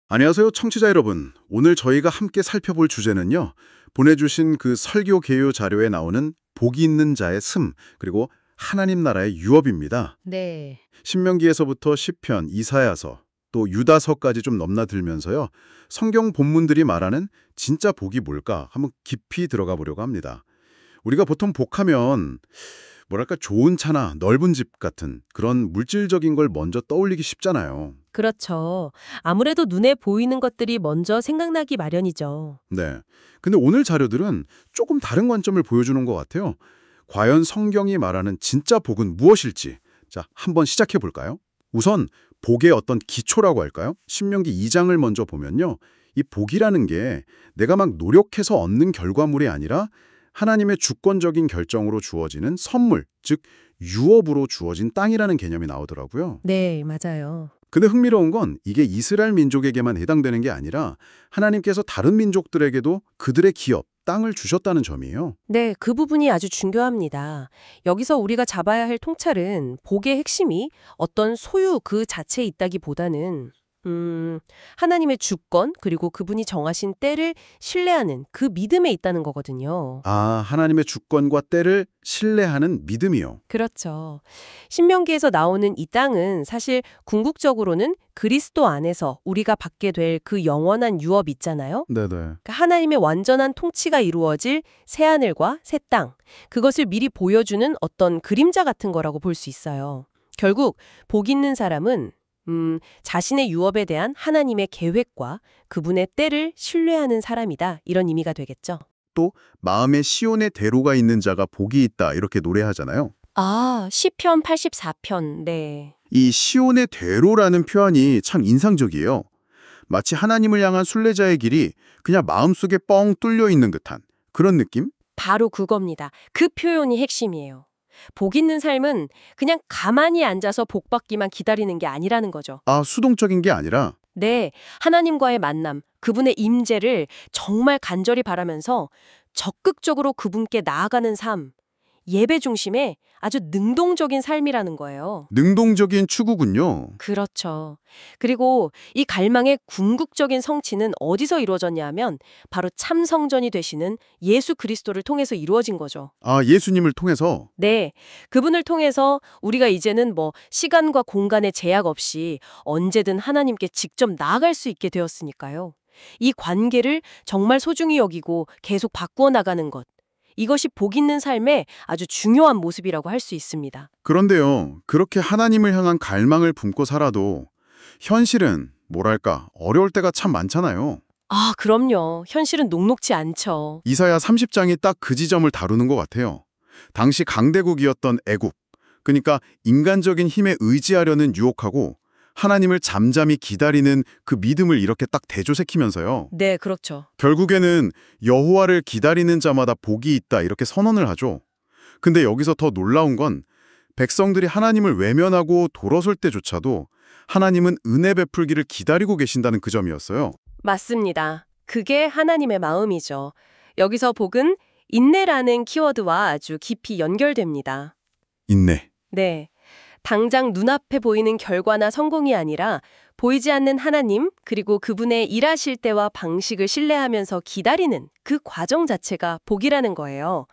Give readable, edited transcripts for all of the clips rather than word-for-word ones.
안녕하세요, 청취자 여러분. 오늘 저희가 함께 살펴볼 주제는요. 보내주신 그 설교 개요 자료에 나오는 복이 있는 자의 슴, 그리고 하나님 나라의 유업입니다. 네. 신명기에서부터 시편, 이사야서, 또 유다서까지 좀 넘나들면서요. 성경 본문들이 말하는 진짜 복이 뭘까 한번 깊이 들어가 보려고 합니다. 우리가 보통 복하면 뭐랄까 좋은 차나 넓은 집 같은 그런 물질적인 걸 먼저 떠올리기 쉽잖아요. 그렇죠. 아무래도 눈에 보이는 것들이 먼저 생각나기 마련이죠. 네. 근데 오늘 자료들은 조금 다른 관점을 보여주는 것 같아요. 과연 성경이 말하는 진짜 복은 무엇일지. 자, 한번 시작해 볼까요? 우선 복의 어떤 기초라고 할까요? 신명기 2장을 먼저 보면요. 이 복이라는 게 내가 막 노력해서 얻는 결과물이 아니라 하나님의 주권적인 결정으로 주어지는 선물, 즉 유업으로 주어진 땅이라는 개념이 나오더라고요. 네, 맞아요. 근데 흥미로운 건 이게 이스라엘 민족에게만 해당되는 게 아니라 하나님께서 다른 민족들에게도 그들의 기업, 땅을 주셨다는 점이에요. 네, 그 부분이 아주 중요합니다. 여기서 우리가 잡아야 할 통찰은 복의 핵심이 어떤 소유 그 자체에 있다기보다는 하나님의 주권 그리고 그분이 정하신 때를 신뢰하는 그 믿음에 있다는 거거든요. 아, 하나님의 주권과 때를 신뢰하는 믿음이요. 그렇죠. 신명기에서 나오는 이 땅은 사실 궁극적으로는 그리스도 안에서 우리가 받게 될 그 영원한 유업 있잖아요. 네네. 그러니까 하나님의 완전한 통치가 이루어질 새하늘과 새 땅, 그것을 미리 보여주는 어떤 그림자 같은 거라고 볼 수 있어요. 결국 복 있는 사람은 자신의 유업에 대한 하나님의 계획과 그분의 때를 신뢰하는 사람이다. 이런 의미가 되겠죠. 또 마음에 시온의 대로가 있는 자가 복이 있다 이렇게 노래하잖아요. 아, 시편 84편. 네. 이 시온의 대로라는 표현이 참 인상적이에요. 마치 하나님을 향한 순례자의 길이 그냥 마음속에 뻥 뚫려 있는 듯한 그런 느낌? 바로 그겁니다. 그 표현이 핵심이에요. 복 있는 삶은 그냥 가만히 앉아서 복 받기만 기다리는 게 아니라는 거죠. 아, 수동적인 게 아니라 네, 하나님과의 만남, 그분의 임재를 정말 간절히 바라면서 적극적으로 그분께 나아가는 삶, 예배 중심의 아주 능동적인 삶이라는 거예요. 능동적인 추구군요. 그렇죠. 그리고 이 갈망의 궁극적인 성취는 어디서 이루어졌냐 하면 바로 참 성전이 되시는 예수 그리스도를 통해서 이루어진 거죠. 아, 예수님을 통해서. 네. 그분을 통해서 우리가 이제는 시간과 공간의 제약 없이 언제든 하나님께 직접 나아갈 수 있게 되었으니까요. 이 관계를 정말 소중히 여기고 계속 바꾸어 나가는 것. 이것이 복 있는 삶의 아주 중요한 모습이라고 할 수 있습니다. 그런데요, 그렇게 하나님을 향한 갈망을 품고 살아도 현실은 뭐랄까 어려울 때가 참 많잖아요. 아, 그럼요. 현실은 녹록지 않죠. 이사야 30장이 딱 그 지점을 다루는 것 같아요. 당시 강대국이었던 애국, 그러니까 인간적인 힘에 의지하려는 유혹하고 하나님을 잠잠히 기다리는 그 믿음을 이렇게 딱 대조시키면서요. 네, 그렇죠. 결국에는 여호와를 기다리는 자마다 복이 있다 이렇게 선언을 하죠. 근데 여기서 더 놀라운 건 백성들이 하나님을 외면하고 돌아설 때조차도 하나님은 은혜 베풀기를 기다리고 계신다는 그 점이었어요. 맞습니다. 그게 하나님의 마음이죠. 여기서 복은 인내라는 키워드와 아주 깊이 연결됩니다. 인내. 네. 당장 눈앞에 보이는 결과나 성공이 아니라 보이지 않는 하나님, 그리고 그분의 일하실 때와 방식을 신뢰하면서 기다리는 그 과정 자체가 복이라는 거예요.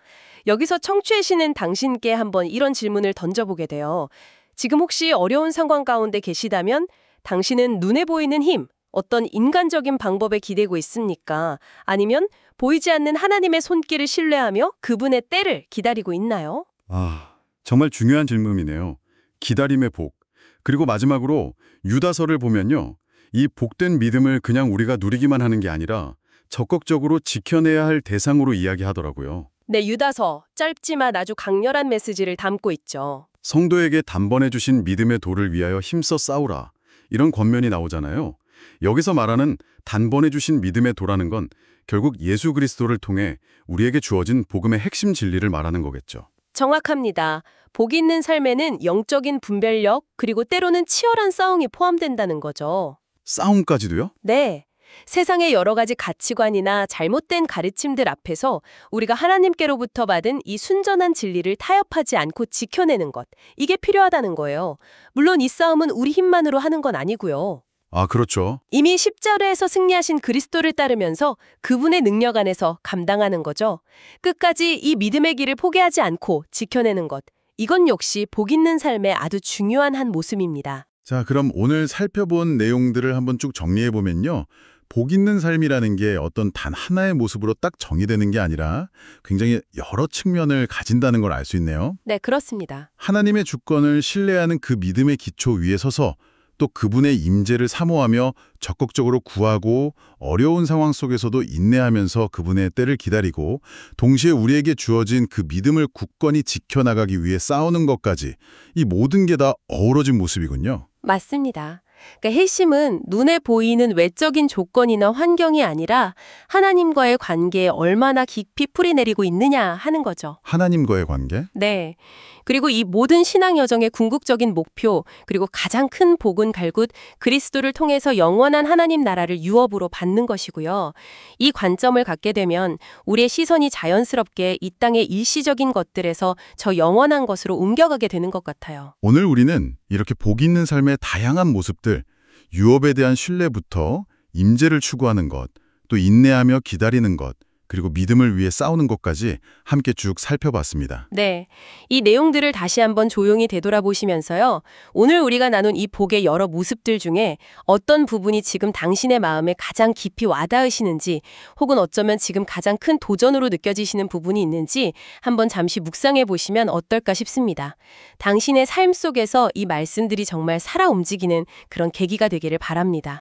여기서 청취하시는 당신께 한번 이런 질문을 던져보게 돼요. 지금 혹시 어려운 상황 가운데 계시다면 당신은 눈에 보이는 힘, 어떤 인간적인 방법에 기대고 있습니까? 아니면 보이지 않는 하나님의 손길을 신뢰하며 그분의 때를 기다리고 있나요? 아, 정말 중요한 질문이네요. 기다림의 복. 그리고 마지막으로 유다서를 보면요. 이 복된 믿음을 그냥 우리가 누리기만 하는 게 아니라 적극적으로 지켜내야 할 대상으로 이야기하더라고요. 네, 유다서 짧지만 아주 강렬한 메시지를 담고 있죠. 성도에게 단번에 주신 믿음의 도를 위하여 힘써 싸우라. 이런 권면이 나오잖아요. 여기서 말하는 단번에 주신 믿음의 도라는 건 결국 예수 그리스도를 통해 우리에게 주어진 복음의 핵심 진리를 말하는 거겠죠. 정확합니다. 복 있는 삶에는 영적인 분별력, 그리고 때로는 치열한 싸움이 포함된다는 거죠. 싸움까지도요? 네. 세상의 여러 가지 가치관이나 잘못된 가르침들 앞에서 우리가 하나님께로부터 받은 이 순전한 진리를 타협하지 않고 지켜내는 것, 이게 필요하다는 거예요. 물론 이 싸움은 우리 힘만으로 하는 건 아니고요. 아, 그렇죠. 이미 십자가에서 승리하신 그리스도를 따르면서 그분의 능력 안에서 감당하는 거죠. 끝까지 이 믿음의 길을 포기하지 않고 지켜내는 것. 이건 역시 복 있는 삶의 아주 중요한 한 모습입니다. 자, 그럼 오늘 살펴본 내용들을 한번 쭉 정리해보면요. 복 있는 삶이라는 게 어떤 단 하나의 모습으로 딱 정의되는 게 아니라 굉장히 여러 측면을 가진다는 걸 알 수 있네요. 네, 그렇습니다. 하나님의 주권을 신뢰하는 그 믿음의 기초 위에 서서 또 그분의 임재를 사모하며 적극적으로 구하고 어려운 상황 속에서도 인내하면서 그분의 때를 기다리고 동시에 우리에게 주어진 그 믿음을 굳건히 지켜나가기 위해 싸우는 것까지 이 모든 게 다 어우러진 모습이군요. 맞습니다. 그러니까 핵심은 눈에 보이는 외적인 조건이나 환경이 아니라 하나님과의 관계에 얼마나 깊이 뿌리내리고 있느냐 하는 거죠. 하나님과의 관계? 네. 그리고 이 모든 신앙 여정의 궁극적인 목표, 그리고 가장 큰 복은 결국 그리스도를 통해서 영원한 하나님 나라를 유업으로 받는 것이고요. 이 관점을 갖게 되면 우리의 시선이 자연스럽게 이 땅의 일시적인 것들에서 저 영원한 것으로 옮겨가게 되는 것 같아요. 오늘 우리는 이렇게 복 있는 삶의 다양한 모습들, 유업에 대한 신뢰부터 임재를 추구하는 것, 또 인내하며 기다리는 것, 그리고 믿음을 위해 싸우는 것까지 함께 쭉 살펴봤습니다. 네. 이 내용들을 다시 한번 조용히 되돌아보시면서요. 오늘 우리가 나눈 이 복의 여러 모습들 중에 어떤 부분이 지금 당신의 마음에 가장 깊이 와닿으시는지 혹은 어쩌면 지금 가장 큰 도전으로 느껴지시는 부분이 있는지 한번 잠시 묵상해 보시면 어떨까 싶습니다. 당신의 삶 속에서 이 말씀들이 정말 살아 움직이는 그런 계기가 되기를 바랍니다.